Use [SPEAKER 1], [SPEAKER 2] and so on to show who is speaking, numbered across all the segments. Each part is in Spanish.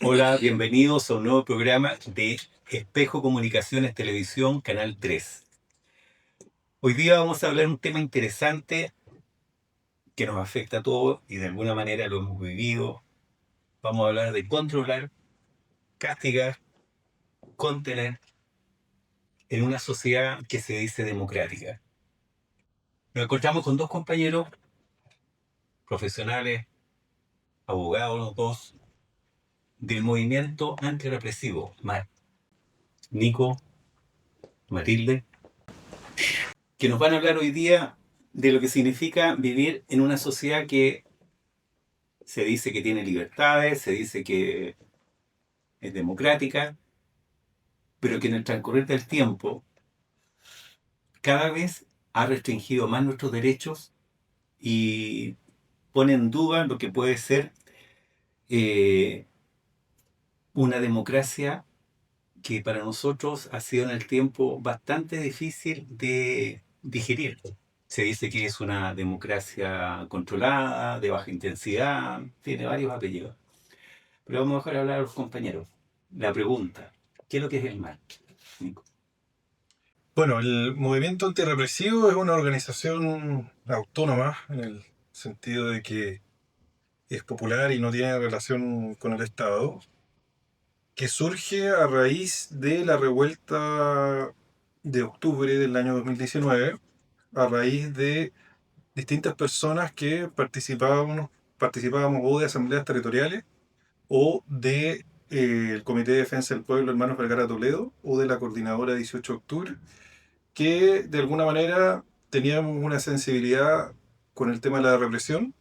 [SPEAKER 1] Hola, bienvenidos a un nuevo programa de Espejo Comunicaciones Televisión, Canal 3. Hoy día vamos a hablar de un tema interesante que nos afecta a todos y de alguna manera lo hemos vivido. Vamos a hablar de controlar, castigar, contener en una sociedad que se dice democrática. Nos encontramos con dos compañeros profesionales, abogados los dos, del movimiento antirrepresivo, Nico, Matilde, que nos van a hablar hoy día de lo que significa vivir en una sociedad que se dice que tiene libertades, se dice que es democrática, pero que en el transcurrir del tiempo cada vez ha restringido más nuestros derechos y pone en duda lo que puede ser eh, una democracia que para nosotros ha sido en el tiempo bastante difícil de digerir. Se dice que es una democracia controlada, de baja intensidad, tiene varios apellidos. Pero vamos a dejar hablar a los compañeros. La pregunta, ¿qué es lo que es el mal, Nico?
[SPEAKER 2] Bueno, el movimiento antirrepresivo es una organización autónoma en el sentido de que es popular y no tiene relación con el Estado, que surge a raíz de la revuelta de octubre del año 2019, a raíz de distintas personas que participábamos o de asambleas territoriales o de el Comité de Defensa del Pueblo Hermanos Vergara Toledo o de la Coordinadora 18 de Octubre, que de alguna manera teníamos una sensibilidad con el tema de la represión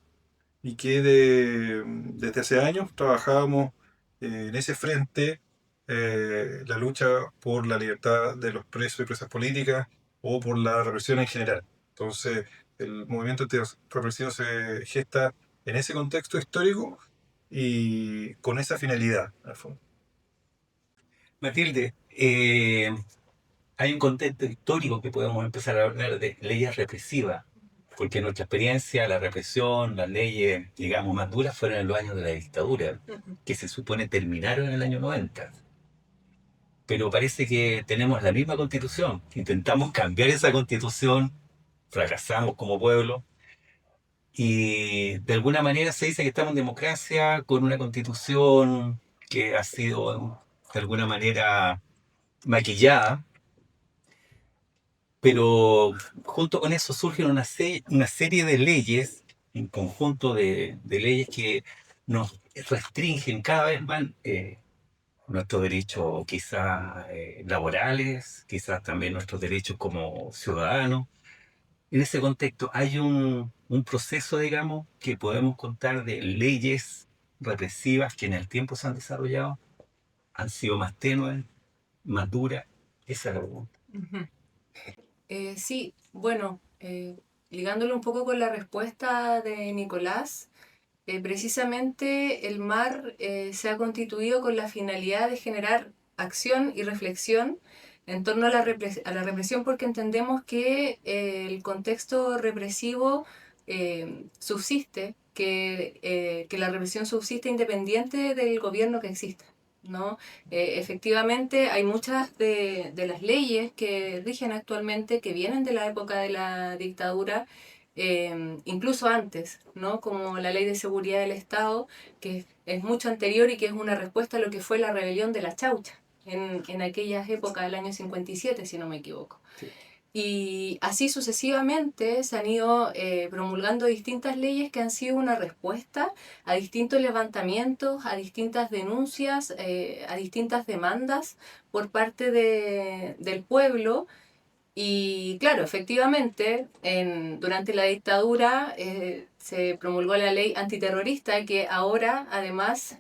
[SPEAKER 2] y que desde hace años trabajábamos en ese frente, la lucha por la libertad de los presos y presas políticas o por la represión en general. Entonces, el movimiento antirrepresivo se gesta en ese contexto histórico y con esa finalidad, al fondo.
[SPEAKER 1] Matilde, hay un contexto histórico que podemos empezar a hablar de leyes represivas, porque en nuestra experiencia la represión, las leyes, digamos, más duras fueron en los años de la dictadura, que se supone terminaron en el año 90. Pero parece que tenemos la misma constitución. Intentamos cambiar esa constitución, fracasamos como pueblo, y de alguna manera se dice que estamos en democracia con una constitución que ha sido de alguna manera maquillada, pero junto con eso surgen una serie de leyes, un conjunto de leyes que nos restringen cada vez más nuestros derechos quizás laborales, quizás también nuestros derechos como ciudadanos. En ese contexto hay un proceso, digamos, que podemos contar de leyes represivas que en el tiempo se han desarrollado, han sido más tenues, más duras. Esa es la pregunta.
[SPEAKER 3] Sí, bueno, ligándolo un poco con la respuesta de Nicolás, precisamente el MAR se ha constituido con la finalidad de generar acción y reflexión en torno a a la represión, porque entendemos que el contexto represivo subsiste, que la represión subsiste independiente del gobierno que exista, ¿no? Efectivamente, hay muchas de las leyes que rigen actualmente que vienen de la época de la dictadura, incluso antes, ¿no? Como la Ley de Seguridad del Estado, que es mucho anterior y que es una respuesta a lo que fue la rebelión de la Chaucha en aquellas épocas del año 57, si no me equivoco.
[SPEAKER 1] Sí.
[SPEAKER 3] Y así sucesivamente se han ido promulgando distintas leyes que han sido una respuesta a distintos levantamientos, a distintas denuncias, a distintas demandas por parte del pueblo. Y claro, efectivamente, durante la dictadura se promulgó la ley antiterrorista que ahora, además,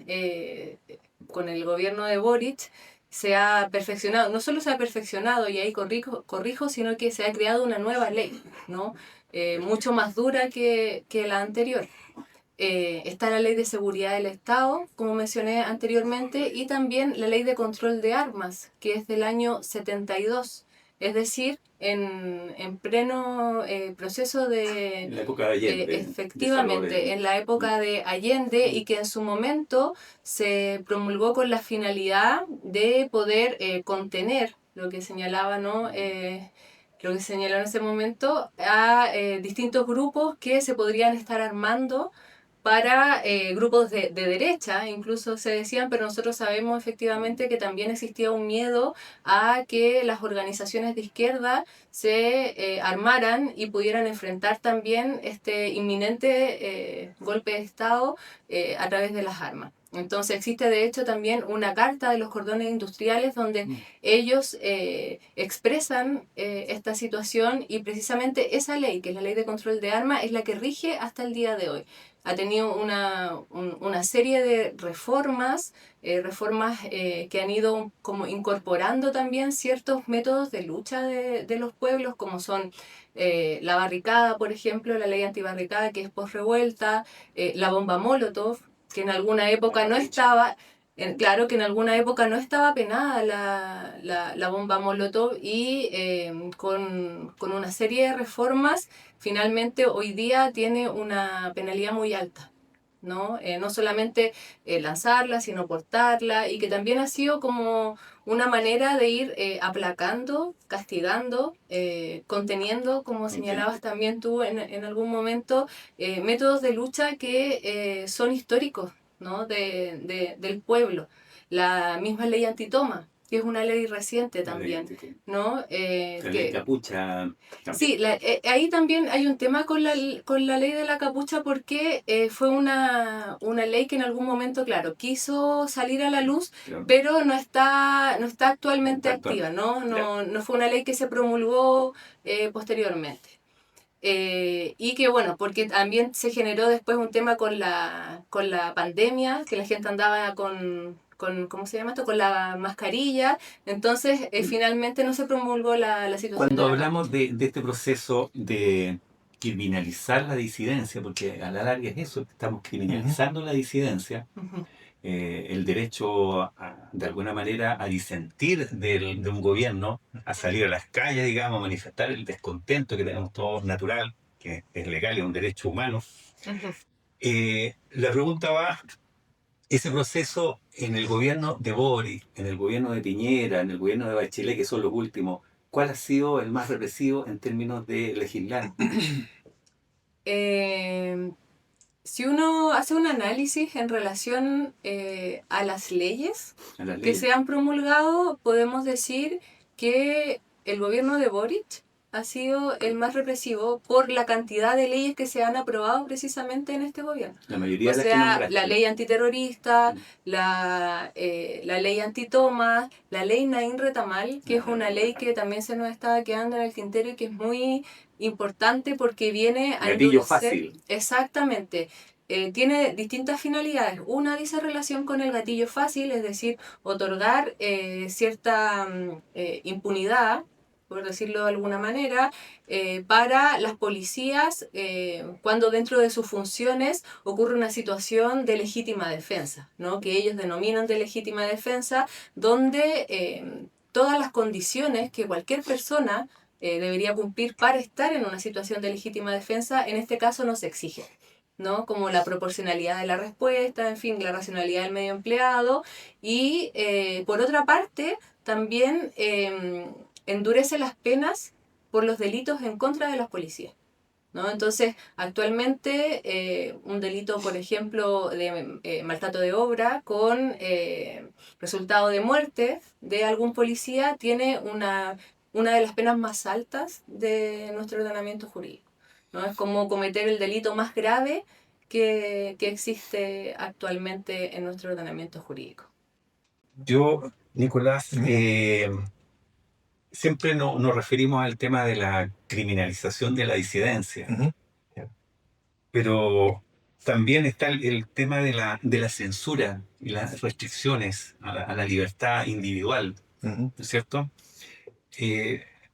[SPEAKER 3] con el gobierno de Boric, se ha perfeccionado, no solo se ha perfeccionado, y ahí corrijo, sino que se ha creado una nueva ley, ¿no? Mucho más dura que la anterior. Está la ley de seguridad del Estado, como mencioné anteriormente, y también la ley de control de armas, que es del año 72, es decir, en pleno proceso de...
[SPEAKER 1] En la época de Allende.
[SPEAKER 3] efectivamente, en la época de Allende, y que en su momento se promulgó con la finalidad de poder contener lo que señalaba, ¿no? Lo que señaló en ese momento a distintos grupos que se podrían estar armando para grupos de derecha, incluso se decían, pero nosotros sabemos efectivamente que también existía un miedo a que las organizaciones de izquierda se armaran y pudieran enfrentar también este inminente golpe de Estado a través de las armas. Entonces existe de hecho también una carta de los cordones industriales donde ellos expresan esta situación, y precisamente esa ley, que es la ley de control de armas, es la que rige hasta el día de hoy. Ha tenido una serie de reformas, que han ido como incorporando también ciertos métodos de lucha de los pueblos, como son la barricada, por ejemplo, la ley antibarricada, que es post-revuelta, la bomba Molotov, que en alguna época no estaba, claro que en alguna época no estaba penada la bomba Molotov, y con una serie de reformas, finalmente hoy día tiene una penalidad muy alta, ¿no? No solamente lanzarla, sino portarla, y que también ha sido como una manera de ir aplacando, castigando, conteniendo, como señalabas también tú en algún momento, métodos de lucha que son históricos, ¿no? Del pueblo. La misma ley antitoma, que es una ley reciente también, ¿no?
[SPEAKER 1] La ley capucha.
[SPEAKER 3] Sí, ahí también hay un tema con la ley de la capucha, porque fue una ley que en algún momento, claro, quiso salir a la luz, pero no está actualmente activa, ¿no? No fue una ley que se promulgó posteriormente. Y que bueno, porque también se generó después un tema con la pandemia, que la gente andaba con ¿cómo se llama esto? Con la mascarilla. Entonces, finalmente no se promulgó la situación.
[SPEAKER 1] Cuando hablamos de este proceso de criminalizar la disidencia, porque a la larga es eso, estamos criminalizando la disidencia,
[SPEAKER 3] Ujú.
[SPEAKER 1] el derecho de alguna manera a disentir de un gobierno, a salir a las calles, digamos, a manifestar el descontento que tenemos todos natural, que es legal, es un derecho humano.
[SPEAKER 3] Ujú.
[SPEAKER 1] La pregunta va, ese proceso en el gobierno de Boric, en el gobierno de Piñera, en el gobierno de Bachelet, que son los últimos, ¿cuál ha sido el más represivo en términos de legislar?
[SPEAKER 3] Si uno hace un análisis en relación a las leyes
[SPEAKER 1] A las
[SPEAKER 3] que
[SPEAKER 1] leyes.
[SPEAKER 3] se han promulgado, podemos decir que el gobierno de Boric ha sido el más represivo por la cantidad de leyes que se han aprobado precisamente en este gobierno.
[SPEAKER 1] La mayoría
[SPEAKER 3] O
[SPEAKER 1] de las que
[SPEAKER 3] sea,
[SPEAKER 1] nombraste.
[SPEAKER 3] la ley antiterrorista, la ley antitomas, la ley Naín Retamal, que es una ley que también se nos está quedando en el tintero y que es muy importante porque viene a
[SPEAKER 1] Gatillo
[SPEAKER 3] endurecer.
[SPEAKER 1] fácil.
[SPEAKER 3] Exactamente. Tiene distintas finalidades. Una dice relación con el gatillo fácil, es decir, otorgar cierta impunidad, por decirlo de alguna manera, para las policías cuando dentro de sus funciones ocurre una situación de legítima defensa, ¿no? Que ellos denominan de legítima defensa, donde todas las condiciones que cualquier persona debería cumplir para estar en una situación de legítima defensa, en este caso no se exige, ¿no? Como la proporcionalidad de la respuesta, en fin, la racionalidad del medio empleado, y por otra parte también endurece las penas por los delitos en contra de las policías, ¿no? Entonces, actualmente un delito, por ejemplo, de maltrato de obra con resultado de muerte de algún policía tiene una de las penas más altas de nuestro ordenamiento jurídico, ¿no? Es como cometer el delito más grave que existe actualmente en nuestro ordenamiento jurídico.
[SPEAKER 1] Yo, Nicolás, siempre nos referimos al tema de la criminalización de la disidencia, pero también está el tema de la censura y las restricciones a la libertad individual, ¿no es cierto?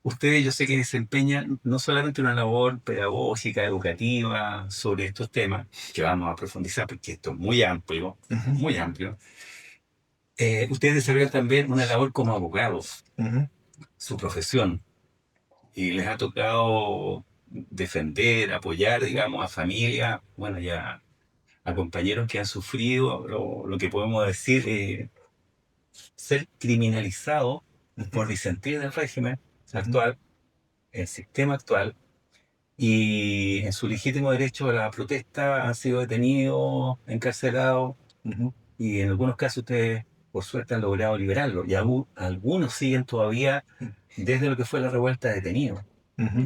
[SPEAKER 1] Ustedes, yo sé que desempeñan no solamente una labor pedagógica, educativa sobre estos temas, que vamos a profundizar porque esto es muy amplio, muy amplio. Ustedes desarrollan también una labor como abogados, su profesión. y les ha tocado defender, apoyar, digamos, a familias, bueno, ya a compañeros que han sufrido lo que podemos decir, ser criminalizados por disentir del régimen actual, el sistema actual, y en su legítimo derecho a la protesta han sido detenidos, encarcelados, y en algunos casos ustedes, por suerte, han logrado liberarlos, y algunos siguen todavía desde lo que fue la revuelta detenidos,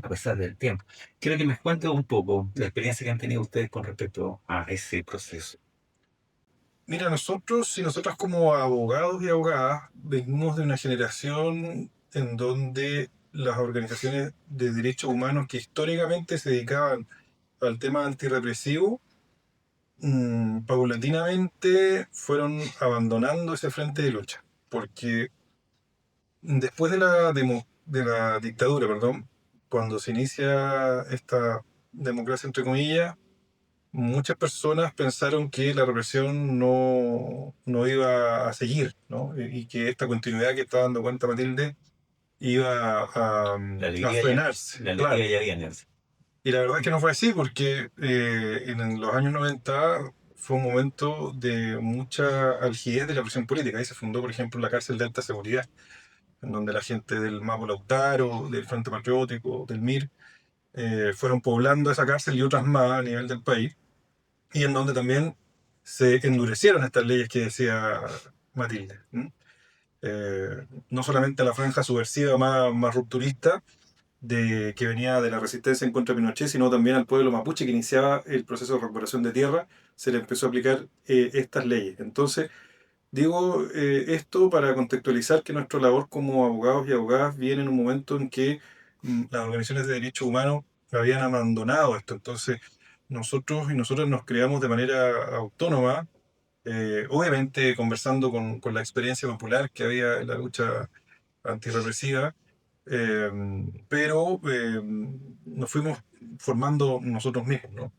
[SPEAKER 1] a pesar del tiempo. Quiero que me cuenten un poco la experiencia que han tenido ustedes con respecto a ese proceso.
[SPEAKER 2] Mira, nosotros y nosotras como abogados y abogadas venimos de una generación en donde las organizaciones de derechos humanos que históricamente se dedicaban al tema antirrepresivo, paulatinamente fueron abandonando ese frente de lucha. Porque después de la dictadura, perdón, cuando se inicia esta democracia entre comillas, muchas personas pensaron que la represión no iba a seguir, ¿no? Y que esta continuidad que está dando cuenta Matilde iba
[SPEAKER 1] La
[SPEAKER 2] a
[SPEAKER 1] alegría
[SPEAKER 2] frenarse,
[SPEAKER 1] la
[SPEAKER 2] claro.
[SPEAKER 1] alegría ya viene.
[SPEAKER 2] Y la verdad es que no fue así porque en los años 90 fue un momento de mucha algidez de la presión política. Ahí se fundó, por ejemplo, la cárcel de alta seguridad, en donde la gente del Mapo Lautaro, del Frente Patriótico, del MIR, fueron poblando esa cárcel y otras más a nivel del país, y en donde también se endurecieron estas leyes que decía Matilde. No solamente la franja subversiva más rupturista que venía de la resistencia en contra de Pinochet, sino también al pueblo mapuche que iniciaba el proceso de recuperación de tierra, se le empezó a aplicar estas leyes. Entonces, digo esto para contextualizar que nuestra labor como abogados y abogadas viene en un momento en que las organizaciones de derechos humanos habían abandonado esto. Entonces, nosotros y nosotras nos creamos de manera autónoma, obviamente conversando con la experiencia popular que había en la lucha antirrepresiva, eh, pero nos fuimos formando nosotros mismos, ¿no?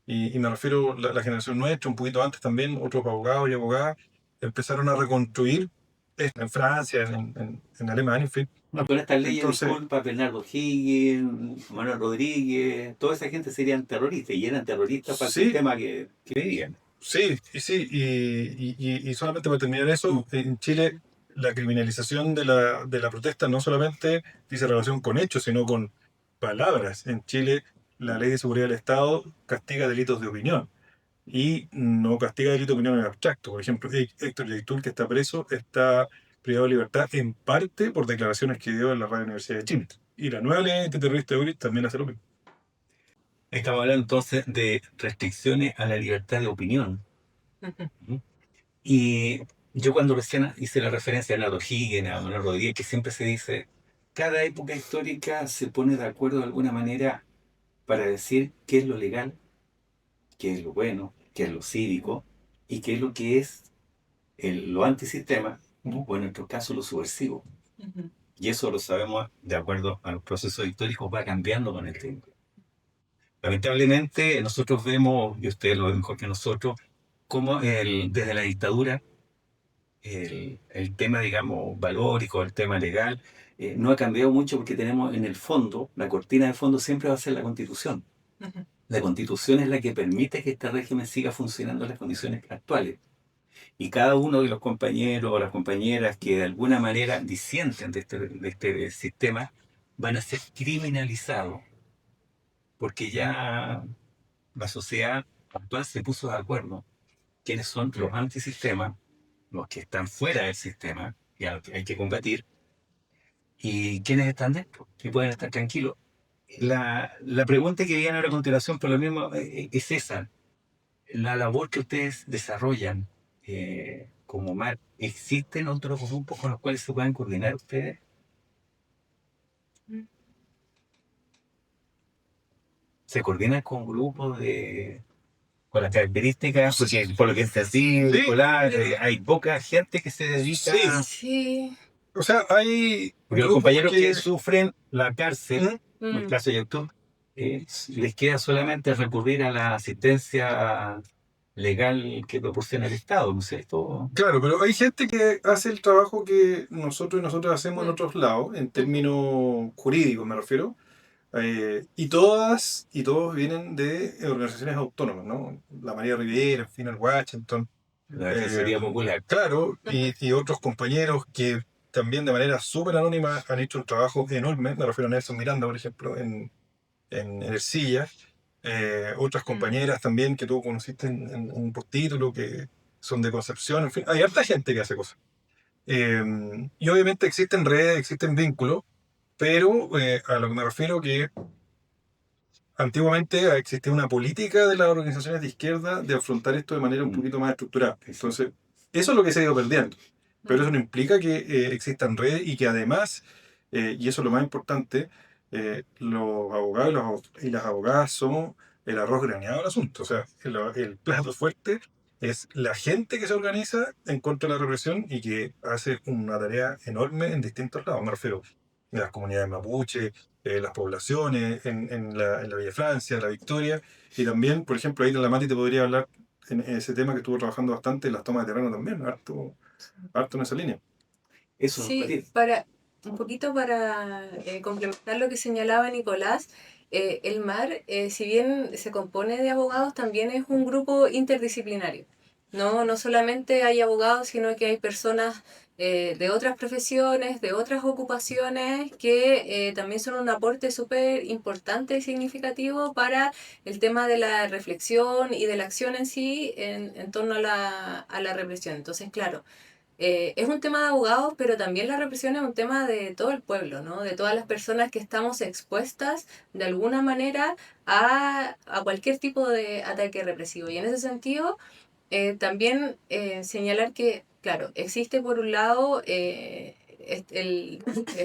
[SPEAKER 2] Y me refiero a la generación nuestra, un poquito antes también, otros abogados y abogadas empezaron a reconstruir esto en Francia, en Alemania, en fin.
[SPEAKER 1] No, con estas leyes,
[SPEAKER 2] Entonces,
[SPEAKER 1] disculpa, Bernardo Higgins, Manuel Rodríguez, toda esa gente serían terroristas y eran terroristas para el
[SPEAKER 2] sí,
[SPEAKER 1] sistema que vivían.
[SPEAKER 2] sí, y solamente para terminar eso, en Chile la criminalización de la protesta no solamente dice relación con hechos, sino con palabras. En Chile la Ley de Seguridad del Estado castiga delitos de opinión y no castiga delitos de opinión en abstracto. Por ejemplo, Héctor Yaitul, que está preso, está privado de libertad en parte por declaraciones que dio en la Radio Universidad de Chile. Y la nueva ley antiterrorista de Uri también hace lo mismo.
[SPEAKER 1] Estamos hablando entonces de restricciones a la libertad de opinión. ¿Mm? Y yo cuando recién hice la referencia a Bernardo Higgins, a Manuel Rodríguez, que siempre se dice, cada época histórica se pone de acuerdo de alguna manera para decir qué es lo legal, qué es lo bueno, qué es lo cívico y qué es lo que es lo antisistema, o en nuestro caso lo subversivo. Y eso lo sabemos de acuerdo a los procesos históricos, va cambiando con el tiempo. Lamentablemente nosotros vemos, y ustedes lo ven mejor que nosotros, como desde la dictadura el tema, digamos, valórico, el tema legal, no ha cambiado mucho porque tenemos en el fondo, la cortina de fondo siempre va a ser la Constitución. La Constitución es la que permite que este régimen siga funcionando en las condiciones actuales. Y cada uno de los compañeros o las compañeras que de alguna manera disienten de este sistema van a ser criminalizados, porque ya la sociedad actual se puso de acuerdo quiénes son los antisistemas, los que están fuera del sistema, y a los que hay que combatir, y quiénes están dentro, y pueden estar tranquilos. La pregunta que viene ahora a continuación, por lo mismo, es esa. La labor que ustedes desarrollan como MAR, ¿existen otros grupos con los cuales se puedan coordinar ustedes? ¿Se coordinan con grupos con las características? Porque por lo que es así,
[SPEAKER 2] Sí.
[SPEAKER 1] Nicolás, hay poca gente que se dedica
[SPEAKER 2] Sí.
[SPEAKER 1] a...
[SPEAKER 3] Sí.
[SPEAKER 2] O sea, hay
[SPEAKER 1] Porque los
[SPEAKER 2] grupos
[SPEAKER 1] compañeros que sufren la cárcel, en el
[SPEAKER 3] Mm.
[SPEAKER 1] caso de YouTube, les queda solamente recurrir a la asistencia legal que proporciona el Estado, ¿no es cierto?
[SPEAKER 2] Claro, pero hay gente que hace el trabajo que nosotros y nosotros hacemos en otros lados, en términos jurídicos me refiero, y todas y todos vienen de organizaciones autónomas, ¿no? La María Rivera, en fin, el Washington,
[SPEAKER 1] La Defensoría Popular.
[SPEAKER 2] claro, y otros compañeros que también de manera súper anónima han hecho un trabajo enorme, me refiero a Nelson Miranda, por ejemplo, en Ercilla, otras compañeras también que tú conociste en un postítulo, que son de Concepción, en fin, hay harta gente que hace cosas. Y obviamente existen redes, existen vínculos, pero a lo que me refiero que antiguamente existía una política de las organizaciones de izquierda de afrontar esto de manera un poquito más estructurada. Entonces, eso es lo que se ha ido perdiendo. Pero eso no implica que existan redes y que además, y eso es lo más importante, los abogados y las abogadas somos el arroz graneado del asunto. O sea, el plato fuerte es la gente que se organiza en contra de la represión y que hace una tarea enorme en distintos lados. Me refiero a las comunidades mapuche, las poblaciones, en la Villa Francia, la Victoria, y también, por ejemplo, ahí de la Mati te podría hablar en ese tema que estuvo trabajando bastante, en las tomas de terreno también, harto en esa línea.
[SPEAKER 1] Eso,
[SPEAKER 3] Sí, para un poquito para complementar lo que señalaba Nicolás, el MAR, si bien se compone de abogados, también es un grupo interdisciplinario. No solamente hay abogados, sino que hay personas de otras profesiones, de otras ocupaciones, que también son un aporte súper importante y significativo para el tema de la reflexión y de la acción en sí en torno a la represión. Entonces, claro, es un tema de abogados, pero también la represión es un tema de todo el pueblo, ¿no? De todas las personas que estamos expuestas de alguna manera a cualquier tipo de ataque represivo. Y en ese sentido, también señalar que, claro, existe por un lado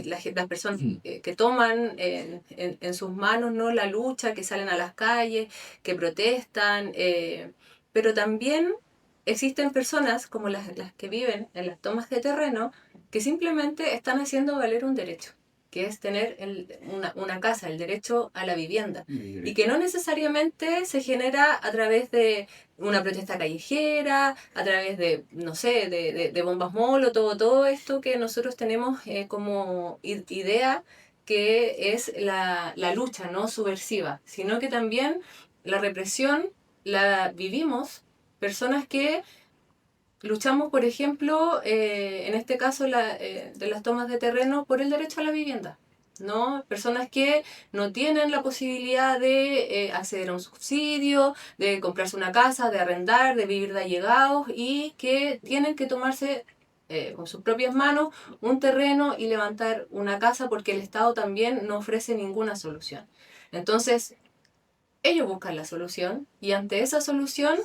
[SPEAKER 3] las personas que toman en sus manos, ¿no?, la lucha, que salen a las calles, que protestan, pero también existen personas como las que viven en las tomas de terreno que simplemente están haciendo valer un derecho, que es tener una casa, el derecho a la vivienda, y que no necesariamente se genera a través de una protesta callejera, a través de, no sé, de bombas molotov, todo esto que nosotros tenemos como idea que es la lucha, ¿no?, subversiva, sino que también la represión la vivimos personas que luchamos, por ejemplo, en este caso de las tomas de terreno, por el derecho a la vivienda, ¿no? Personas que no tienen la posibilidad de acceder a un subsidio, de comprarse una casa, de arrendar, de vivir de allegados, y que tienen que tomarse con sus propias manos un terreno y levantar una casa porque el Estado también no ofrece ninguna solución. Entonces, ellos buscan la solución y ante esa solución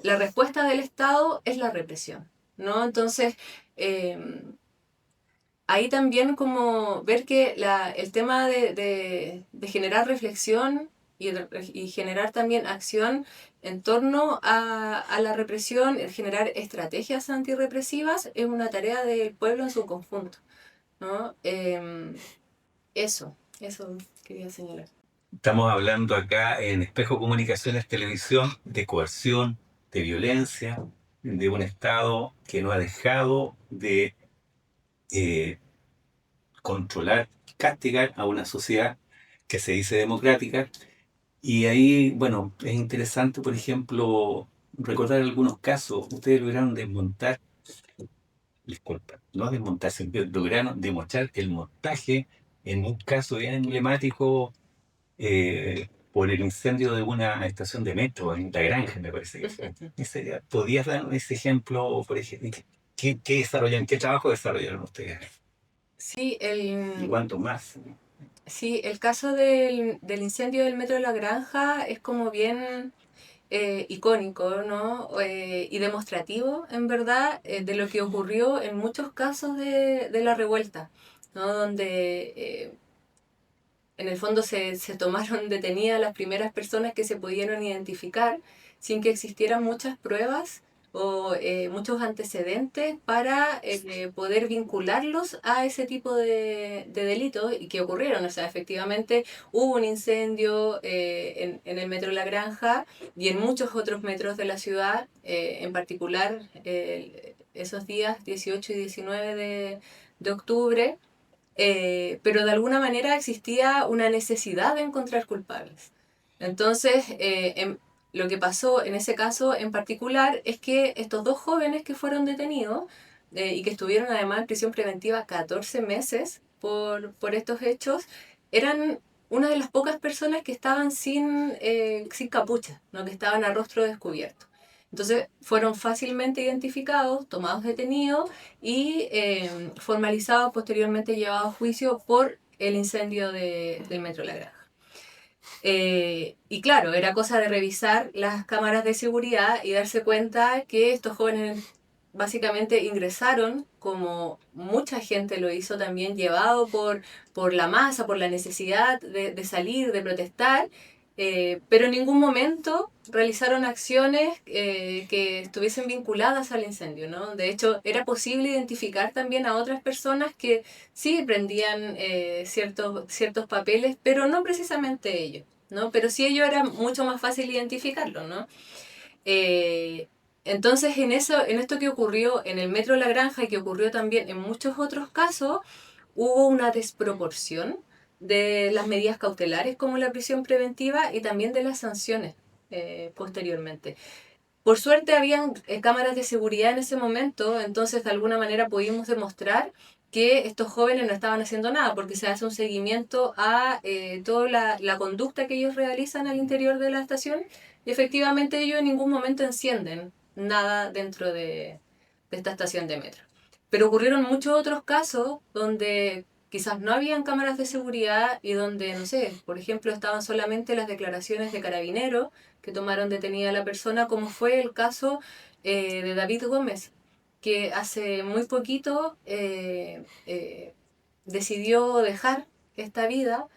[SPEAKER 3] la respuesta del Estado es la represión, ¿no? Entonces, eh, ahí también como ver que el tema de generar reflexión y generar también acción en torno a la represión, generar estrategias antirrepresivas, es una tarea del pueblo en su conjunto, ¿no? Eso quería señalar.
[SPEAKER 1] Estamos hablando acá en Espejo Comunicaciones Televisión de coerción, de violencia, de un Estado que no ha dejado de eh, controlar, castigar a una sociedad que se dice democrática. Y ahí, bueno, es interesante, por ejemplo, recordar algunos casos. Ustedes lograron desmontar, disculpa, no desmontar, sino que lograron demostrar el montaje en un caso bien emblemático por el incendio de una estación de metro en La Granja, me parece que fue. ¿Podrías dar ese ejemplo, por ejemplo? ¿Qué desarrollan, qué trabajo desarrollaron ustedes?
[SPEAKER 3] Sí,
[SPEAKER 1] ¿Y cuánto más?
[SPEAKER 3] sí, el caso del incendio del metro de La Granja es como bien icónico, ¿no? Y demostrativo, en verdad, de lo que ocurrió en muchos casos de la revuelta, ¿no? Donde en el fondo se tomaron detenidas las primeras personas que se pudieron identificar sin que existieran muchas pruebas o muchos antecedentes para poder vincularlos a ese tipo de delitos y que ocurrieron. O sea, efectivamente hubo un incendio en el metro La Granja y en muchos otros metros de la ciudad, en particular esos días 18 y 19 de octubre, pero de alguna manera existía una necesidad de encontrar culpables. Entonces, lo que pasó en ese caso en particular es que estos dos jóvenes que fueron detenidos y que estuvieron además en prisión preventiva 14 meses por estos hechos, eran una de las pocas personas que estaban sin capucha, ¿no? Que estaban a rostro descubierto. Entonces fueron fácilmente identificados, tomados detenidos y formalizados, posteriormente llevados a juicio por el incendio del Metro La Granja. Y claro, era cosa de revisar las cámaras de seguridad y darse cuenta que estos jóvenes básicamente ingresaron, como mucha gente lo hizo también, llevado por la masa, por la necesidad de salir, de protestar, pero en ningún momento realizaron acciones que estuviesen vinculadas al incendio, ¿no? De hecho, era posible identificar también a otras personas que sí prendían ciertos papeles, pero no precisamente ellos, ¿no? Pero sí ellos era mucho más fácil identificarlo, ¿no? Eh, entonces, en esto que ocurrió en el Metro La Granja y que ocurrió también en muchos otros casos, hubo una desproporción de las medidas cautelares como la prisión preventiva y también de las sanciones posteriormente. Por suerte habían cámaras de seguridad en ese momento, entonces de alguna manera pudimos demostrar que estos jóvenes no estaban haciendo nada, porque se hace un seguimiento a toda la conducta que ellos realizan al interior de la estación y efectivamente ellos en ningún momento encienden nada dentro de esta estación de metro. Pero ocurrieron muchos otros casos donde quizás no habían cámaras de seguridad y donde, no sé, por ejemplo, estaban solamente las declaraciones de carabineros que tomaron detenida a la persona, como fue el caso de David Gómez, que hace muy poquito decidió dejar esta vida,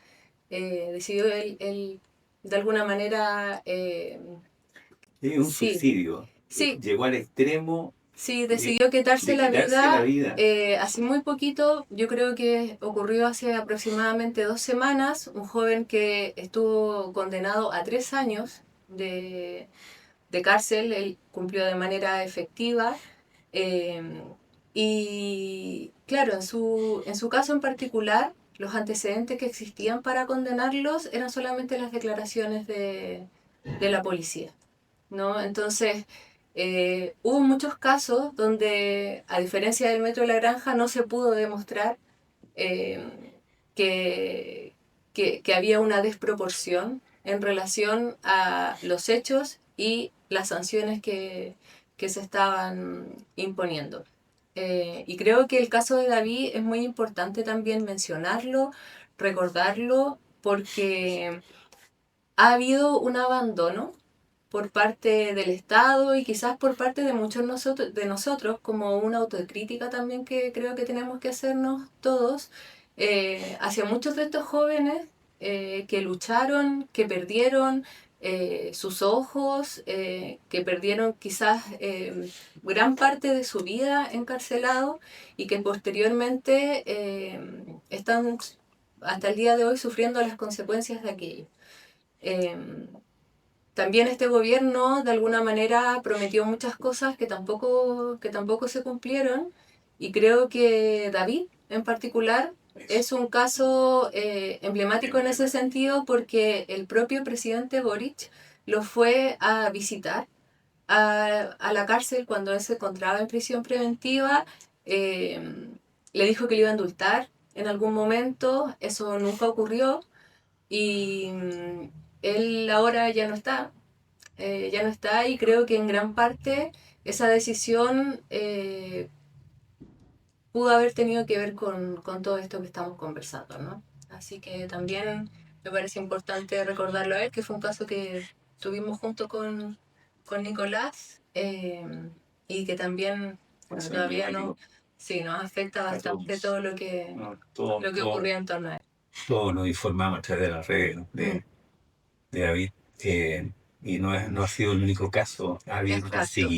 [SPEAKER 3] decidió él de alguna manera,
[SPEAKER 1] Es un
[SPEAKER 3] sí,
[SPEAKER 1] suicidio.
[SPEAKER 3] sí,
[SPEAKER 1] Llegó al extremo
[SPEAKER 3] sí,
[SPEAKER 1] de,
[SPEAKER 3] decidió quitarse
[SPEAKER 1] de
[SPEAKER 3] la
[SPEAKER 1] quitarse la
[SPEAKER 3] vida
[SPEAKER 1] vida.
[SPEAKER 3] hace muy poquito, yo creo que ocurrió hace aproximadamente 2 semanas, un joven que estuvo condenado a 3 años de cárcel, él cumplió de manera efectiva. eh, y claro, en su caso en particular, los antecedentes que existían para condenarlos eran solamente las declaraciones de la policía, ¿no? Entonces, hubo muchos casos donde, a diferencia del Metro de la Granja, no se pudo demostrar eh, que, que había una desproporción en relación a los hechos y las sanciones que se estaban imponiendo. Y creo que el caso de David es muy importante también mencionarlo, recordarlo, porque ha habido un abandono por parte del Estado y quizás por parte de muchos de nosotros, como una autocrítica también que creo que tenemos que hacernos todos, hacia muchos de estos jóvenes que lucharon, que perdieron sus ojos, que perdieron quizás gran parte de su vida encarcelados y que posteriormente están hasta el día de hoy sufriendo las consecuencias de aquello. Eh, También este gobierno de alguna manera prometió muchas cosas que tampoco se cumplieron y creo que David en particular es un caso emblemático en ese sentido porque el propio presidente Boric lo fue a visitar a la cárcel cuando él se encontraba en prisión preventiva, eh, le dijo que le iba a indultar en algún momento, eso nunca ocurrió y él ahora ya no está y creo que en gran parte esa decisión pudo haber tenido que ver con todo esto que estamos conversando, ¿no? Así que también me parece importante recordarlo a él, que fue un caso que tuvimos junto con Nicolás y que también bueno,
[SPEAKER 1] Eso es
[SPEAKER 3] todavía
[SPEAKER 1] emblemático.
[SPEAKER 3] sí, nos afecta
[SPEAKER 1] A
[SPEAKER 3] bastante
[SPEAKER 1] todos.
[SPEAKER 3] todo lo que,
[SPEAKER 1] No,
[SPEAKER 3] lo que ocurría en torno a él.
[SPEAKER 1] todos nos informamos a través de las redes de David. Y no ha sido el único caso. Ha habido
[SPEAKER 3] Exacto.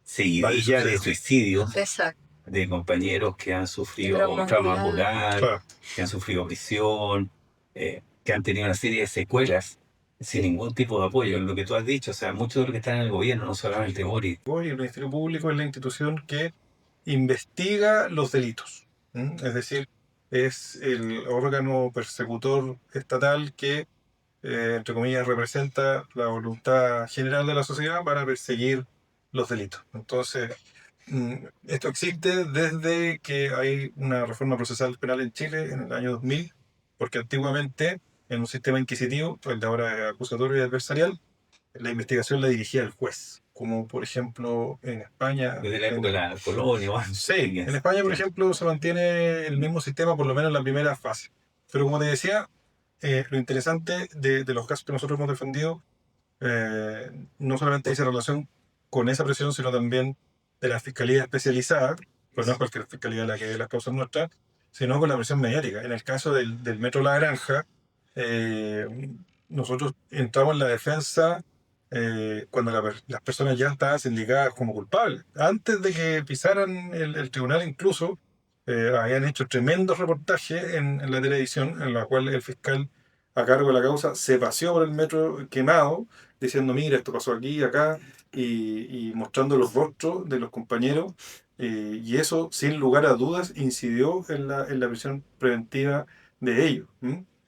[SPEAKER 1] seguidilla de
[SPEAKER 2] sucesos.
[SPEAKER 1] suicidios
[SPEAKER 3] Exacto.
[SPEAKER 1] de compañeros que han sufrido
[SPEAKER 3] Trauma
[SPEAKER 1] trauma
[SPEAKER 3] ocular.
[SPEAKER 1] ocular,
[SPEAKER 2] Claro.
[SPEAKER 1] que han sufrido prisión, que han tenido una serie de secuelas sin ningún tipo de apoyo. Lo que tú has dicho, o sea, muchos de los que están en el gobierno, no solamente Boris.
[SPEAKER 2] Y el Ministerio Público es la institución que investiga los delitos. Es decir, es el órgano persecutor estatal que, entre comillas, representa la voluntad general de la sociedad para perseguir los delitos. Entonces, esto existe desde que hay una reforma procesal penal en Chile en el año 2000, porque antiguamente, en un sistema inquisitivo, el de ahora es acusatorio y adversarial, la investigación la dirigía el juez, como por ejemplo en España.
[SPEAKER 1] Desde la época de la colonia, bueno,
[SPEAKER 2] Sí, en España, por ejemplo, se mantiene el mismo sistema, por lo menos en la primera fase. Pero como te decía, lo interesante de los casos que nosotros hemos defendido, no solamente dice relación con esa presión, sino también de la fiscalía especializada, pero no es cualquier fiscalía la que ve las causas nuestras, sino con la presión mediática. En el caso del Metro La Granja, eh, nosotros entramos en la defensa cuando las personas ya estaban sindicadas como culpables. Antes de que pisaran el tribunal incluso, habían hecho tremendos reportajes en la televisión, en la cual el fiscal a cargo de la causa se paseó por el metro quemado, diciendo, mira, esto pasó aquí y acá, y mostrando los rostros de los compañeros, y eso, sin lugar a dudas, incidió en la prisión preventiva de ellos.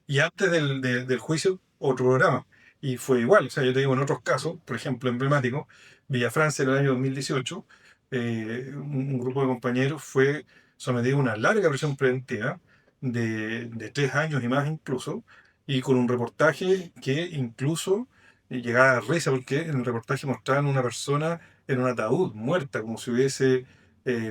[SPEAKER 2] Y antes del juicio, otro programa. Y fue igual, o sea, yo te digo, en otros casos, por ejemplo, emblemático, Villa Francia en el año 2018, un grupo de compañeros fue sometido a una larga prisión preventiva de 3 años y más incluso, y con un reportaje que incluso llegaba a risa porque en el reportaje mostraban una persona en un ataúd, muerta, como si hubiese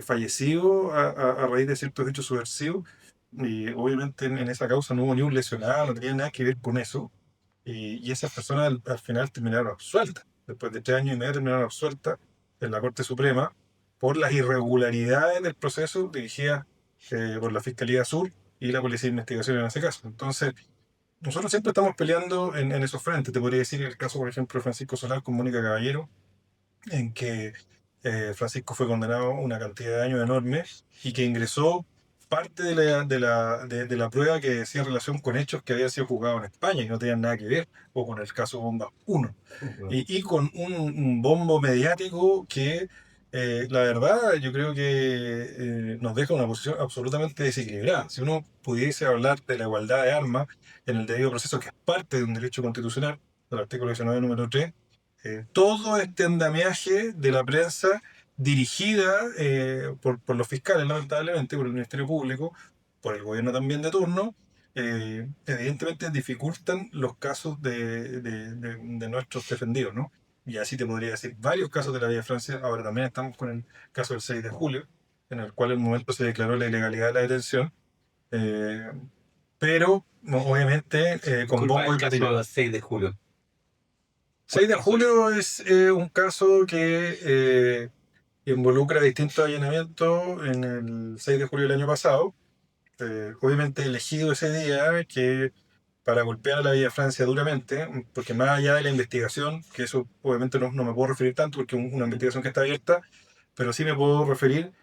[SPEAKER 2] fallecido a raíz de ciertos hechos subversivos. Y obviamente en esa causa no hubo ni un lesionado, no tenía nada que ver con eso. Y esas personas al final terminaron absueltas. Después de 3 años y medio terminaron absueltas en la Corte Suprema por las irregularidades del proceso dirigidas por la Fiscalía Sur y la Policía de Investigación en ese caso. Entonces, nosotros siempre estamos peleando en esos frentes. Te podría decir el caso, por ejemplo, de Francisco Solar con Mónica Caballero, en que Francisco fue condenado a una cantidad de años enorme y que ingresó parte de la prueba que decía relación con hechos que habían sido juzgados en España y no tenían nada que ver, o con el caso Bomba 1, y con un bombo mediático que, la verdad, yo creo que nos deja una posición absolutamente desequilibrada. Si uno pudiese hablar de la igualdad de armas en el debido proceso, que es parte de un derecho constitucional, del artículo 19, número 3, todo este andamiaje de la prensa dirigida por los fiscales, lamentablemente, por el Ministerio Público, por el gobierno también de turno, evidentemente dificultan los casos de nuestros defendidos, ¿no? Y así te podría decir varios casos de la Vía Francia. Ahora también estamos con el caso del 6 de julio, en el cual en el momento se declaró la ilegalidad de la detención, eh, pero obviamente con
[SPEAKER 1] Disculpa,
[SPEAKER 2] bombo
[SPEAKER 1] el
[SPEAKER 2] y
[SPEAKER 1] caso
[SPEAKER 2] platillo.
[SPEAKER 1] del 6 de julio.
[SPEAKER 2] 6 de julio es un caso que involucra distintos allanamientos en el 6 de julio del año pasado. Obviamente elegido ese día que para golpear a la Villa Francia duramente, porque más allá de la investigación, que eso obviamente no me puedo referir tanto porque es una investigación que está abierta, pero sí me puedo referir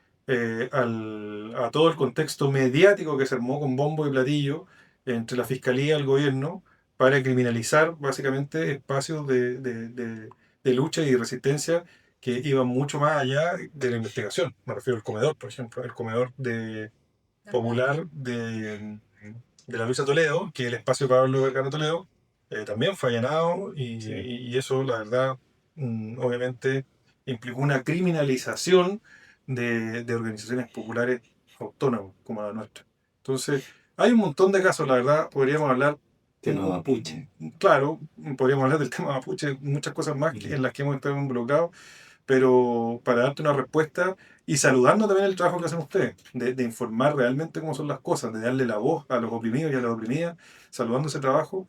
[SPEAKER 2] a todo el contexto mediático que se armó con bombo y platillo entre la Fiscalía y el gobierno para criminalizar básicamente espacios de lucha y resistencia que iban mucho más allá de la investigación. Me refiero al comedor, por ejemplo, el comedor popular de la Luisa Toledo, que es el espacio de Pablo Vergara Toledo, también fue allanado
[SPEAKER 1] Sí.
[SPEAKER 2] y eso, la verdad, obviamente implicó una criminalización de organizaciones populares autónomas como la nuestra. Entonces, hay un montón de casos, la verdad, podríamos hablar.
[SPEAKER 1] Tema mapuche.
[SPEAKER 2] Claro, podríamos hablar del tema mapuche, muchas cosas más en las que hemos estado involucrados, pero para darte una respuesta y saludando también el trabajo que hacen ustedes, de informar realmente cómo son las cosas, de darle la voz a los oprimidos y a las oprimidas, saludando ese trabajo,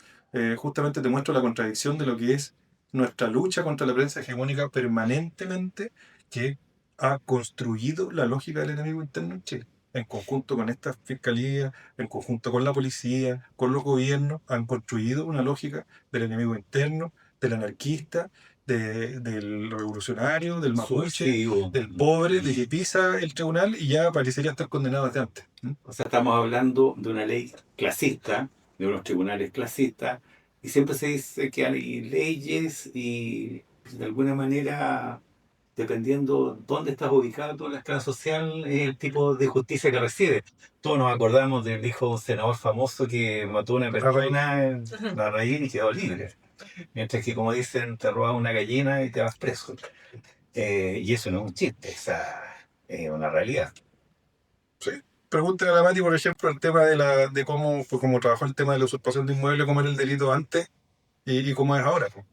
[SPEAKER 2] justamente te muestro la contradicción de lo que es nuestra lucha contra la prensa hegemónica permanentemente, que ha construido la lógica del enemigo interno en Chile. En conjunto con esta fiscalía, en conjunto con la policía, con los gobiernos, han construido una lógica del enemigo interno, del anarquista, del revolucionario, del mapuche,
[SPEAKER 1] Subversivo.
[SPEAKER 2] del pobre, de que pisa el tribunal y ya parecería estar condenado desde antes.
[SPEAKER 1] O sea, estamos hablando de una ley clasista, de unos tribunales clasistas, y siempre se dice que hay leyes y de alguna manera, dependiendo dónde estás ubicado tú en la escala social, es el tipo de justicia que recibes. Todos nos acordamos del hijo de un senador famoso que mató a una persona en la raíz y quedó libre. Mientras que, como dicen, te robas una gallina y te vas preso. Y eso no es un chiste, esa es una realidad.
[SPEAKER 2] Sí. Pregúntale a la Mati, por ejemplo, el tema de cómo fue, cómo trabajó el tema de la usurpación de inmueble, cómo era el delito antes y cómo es ahora. Po.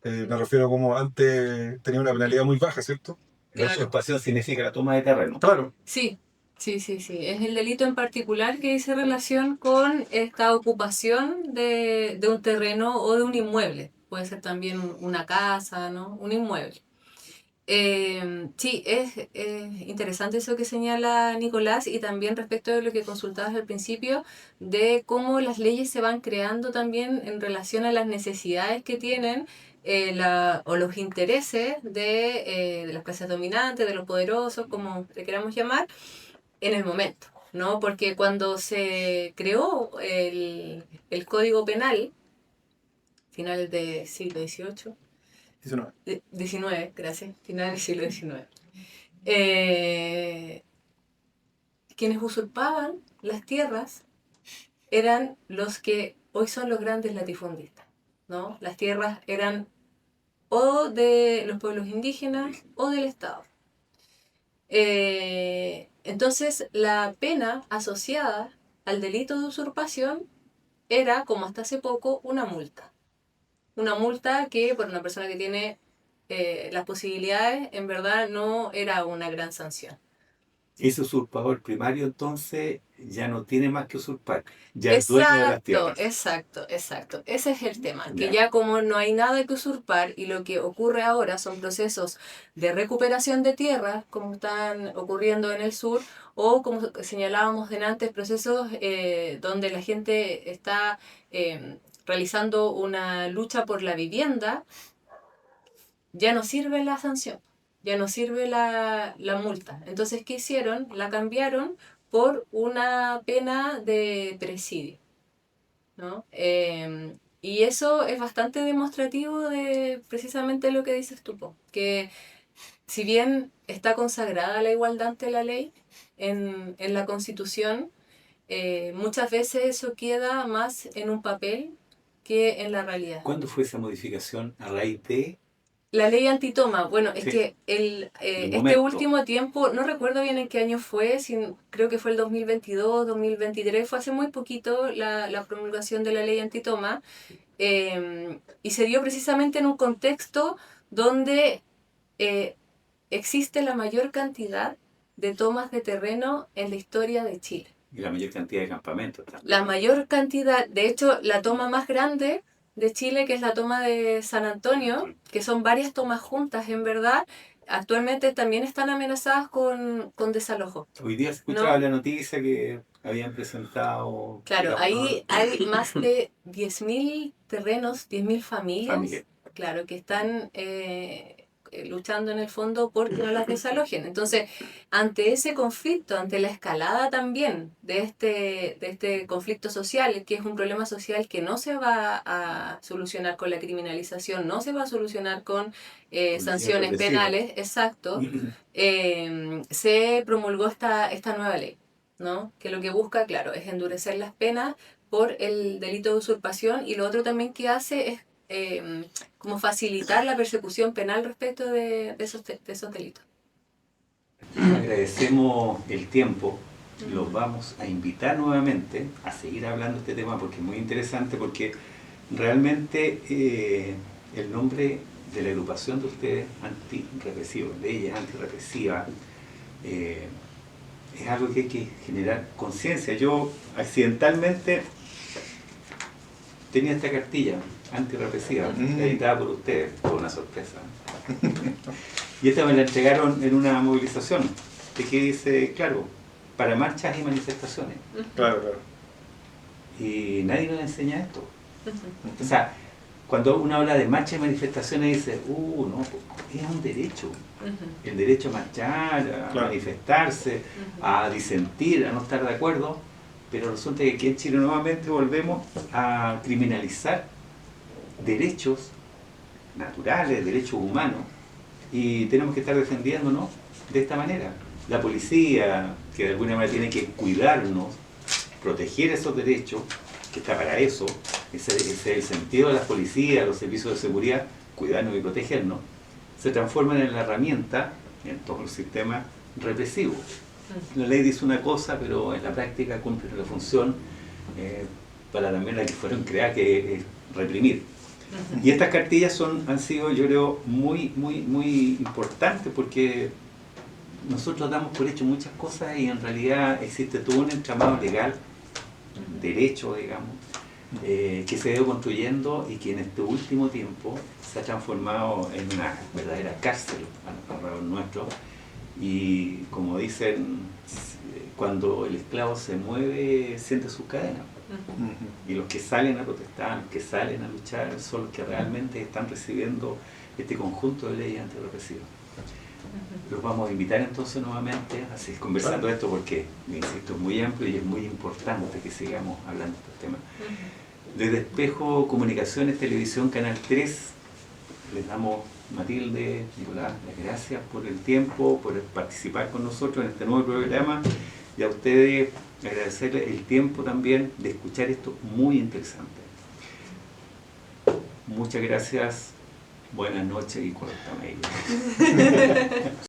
[SPEAKER 2] Me refiero a cómo antes tenía una penalidad muy baja, ¿cierto?
[SPEAKER 1] La
[SPEAKER 3] Claro.
[SPEAKER 1] usurpación significa la toma de terreno.
[SPEAKER 2] Claro.
[SPEAKER 3] Sí, sí. Es el delito en particular que dice relación con esta ocupación de un terreno o de un inmueble. Puede ser también una casa, ¿no? Un inmueble. Sí, es interesante eso que señala Nicolás y también respecto de lo que consultabas al principio, de cómo las leyes se van creando también en relación a las necesidades que tienen o los intereses de las clases dominantes, de los poderosos, como le queramos llamar, en el momento, ¿no? Porque cuando se creó el Código Penal, finales del siglo XVIII,
[SPEAKER 2] 19.
[SPEAKER 3] 19, gracias, final del siglo XIX. Quienes usurpaban las tierras eran los que hoy son los grandes latifundistas, ¿no? Las tierras eran o de los pueblos indígenas o del Estado. Entonces, la pena asociada al delito de usurpación era, como hasta hace poco, una multa. Una multa que, por una persona que tiene las posibilidades, en verdad no era una gran sanción.
[SPEAKER 1] Ese usurpador primario entonces ya no tiene más que usurpar, ya es dueño de las tierras.
[SPEAKER 3] Exacto. Ese es el tema, que
[SPEAKER 1] Ya.
[SPEAKER 3] ya como no hay nada que usurpar y lo que ocurre ahora son procesos de recuperación de tierras, como están ocurriendo en el sur, o como señalábamos antes, procesos donde la gente está realizando una lucha por la vivienda, ya no sirve la sanción, ya no sirve la multa. Entonces, ¿qué hicieron? La cambiaron por una pena de presidio, ¿no? Y eso es bastante demostrativo de precisamente lo que dices tú, Po, que si bien está consagrada la igualdad ante la ley en la Constitución, muchas veces eso queda más en un papel que en la realidad.
[SPEAKER 1] ¿Cuándo fue esa modificación a raíz de
[SPEAKER 3] La ley antitoma, bueno, es
[SPEAKER 1] Sí.
[SPEAKER 3] que
[SPEAKER 1] El
[SPEAKER 3] este
[SPEAKER 1] momento.
[SPEAKER 3] último tiempo, no recuerdo bien en qué año fue, creo que fue el 2022, 2023, fue hace muy poquito la promulgación de la ley antitoma, y se dio precisamente en un contexto donde existe la mayor cantidad de tomas de terreno en la historia de Chile?
[SPEAKER 1] y la mayor cantidad de campamentos también?
[SPEAKER 3] La mayor cantidad, de hecho, la toma más grande de Chile, que es la toma de San Antonio, que son varias tomas juntas, en verdad, actualmente también están amenazadas con desalojo.
[SPEAKER 1] Hoy día se escuchaba
[SPEAKER 3] No.
[SPEAKER 1] la noticia que habían presentado...
[SPEAKER 3] Claro,
[SPEAKER 1] digamos,
[SPEAKER 3] ahí hay más de 10.000 terrenos, 10.000 familias,
[SPEAKER 1] familias.
[SPEAKER 3] claro, que están luchando en el fondo porque no las desalojen. Entonces, ante ese conflicto, ante la escalada también de este conflicto social, que es un problema social que no se va a solucionar con la criminalización, no se va a solucionar con sanciones
[SPEAKER 1] represiva.
[SPEAKER 3] penales, exacto, se promulgó esta nueva ley, ¿no? Que lo que busca, claro, es endurecer las penas por el delito de usurpación, y lo otro también que hace es como facilitar la persecución penal respecto de esos delitos.
[SPEAKER 1] Agradecemos el tiempo, los vamos a invitar nuevamente a seguir hablando de este tema porque es muy interesante, porque realmente el nombre de la agrupación de ustedes, antirrepresivos, leyes antirrepresivas, es algo que hay que generar conciencia. Yo accidentalmente tenía esta cartilla antirrepresiva, editada por ustedes, por una sorpresa. Y esta me la entregaron en una movilización, de que dice, claro, para marchas y manifestaciones.
[SPEAKER 2] Claro.
[SPEAKER 1] Y nadie nos enseña esto. O sea, Cuando uno habla de marcha y manifestaciones dice, no, es un derecho.
[SPEAKER 3] Ujú.
[SPEAKER 1] El derecho a marchar, a
[SPEAKER 2] Claro.
[SPEAKER 1] manifestarse,
[SPEAKER 3] Ujú.
[SPEAKER 1] a disentir, a no estar de acuerdo, pero resulta que aquí en Chile nuevamente volvemos a criminalizar derechos naturales, derechos humanos, y tenemos que estar defendiéndonos de esta manera. La policía, que de alguna manera tiene que cuidarnos, proteger esos derechos, que está para eso, ese es el sentido de las policías, los servicios de seguridad, cuidarnos y protegernos, se transforman en la herramienta en todo el sistema represivo. La ley dice una cosa, pero en la práctica cumple la función para también la que fueron creadas, que es reprimir.
[SPEAKER 3] Ujú.
[SPEAKER 1] Y estas cartillas han sido, yo creo, muy importantes, porque nosotros damos por hecho muchas cosas y en realidad existe todo un entramado legal, derecho, digamos, que se ha ido construyendo y que en este último tiempo se ha transformado en una verdadera cárcel alrededor nuestro. Y como dicen, cuando el esclavo se mueve, siente sus cadenas.
[SPEAKER 3] Ujú.
[SPEAKER 1] Y los que salen a protestar, los que salen a luchar, son los que realmente están recibiendo este conjunto de leyes antirrepresivas. Los vamos a invitar entonces nuevamente a seguir conversando esto, porque, insisto, es muy amplio y es muy importante que sigamos hablando de estos temas. Desde Espejo Comunicaciones, Televisión, Canal 3, les damos, Matilde, Nicolás, las gracias por el tiempo, por participar con nosotros en este nuevo programa, y a ustedes agradecerles el tiempo también de escuchar esto muy interesante. Muchas gracias, buenas noches y corta mail.